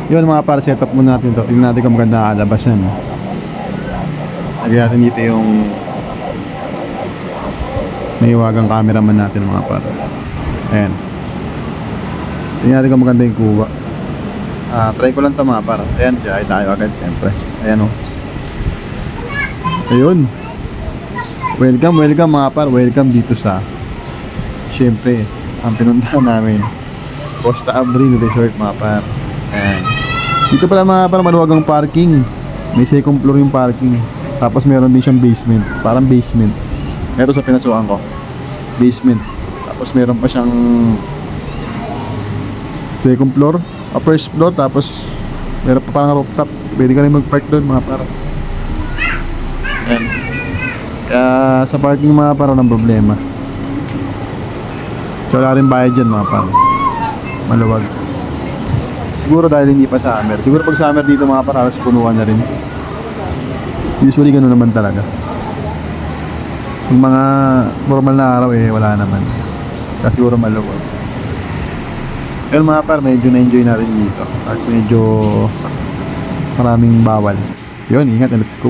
Yun mga par, set up muna natin to. Tingnan natin kung maganda kalabasan. Lagyan natin dito yung may iwagang cameraman natin mga par. Ayan. Tingnan natin kung maganda yung kuha. Try ko lang ito mga par. Ayan, jay tayo agad siyempre. Ayan o. Ayun. Welcome mga par. Welcome dito sa siyempre ang pinuntahan namin, Costa Abril Resort mga par. Ayan. Dito pala mga par, maluwag ang parking. May second floor yung parking. Tapos meron din siyang basement. Parang basement. Ito sa pinasukan ko, basement. Tapos meron pa siyang second floor, first floor. Tapos meron pa parang rooftop. Pwede ka rin mag-park doon mga par. Ayan. Kaya sa parking mga par, walang problema. So wala rin bayad dyan mga par. Maluwag. Siguro dahil hindi pa summer. Siguro pag summer dito mga par, halos punuan na rin. Usually gano'n naman talaga. Yung mga normal na araw wala naman. Kasi siguro maluwag. Pero mga par, medyo na-enjoy natin dito. At medyo maraming bawal. Yun, ingat, let's go.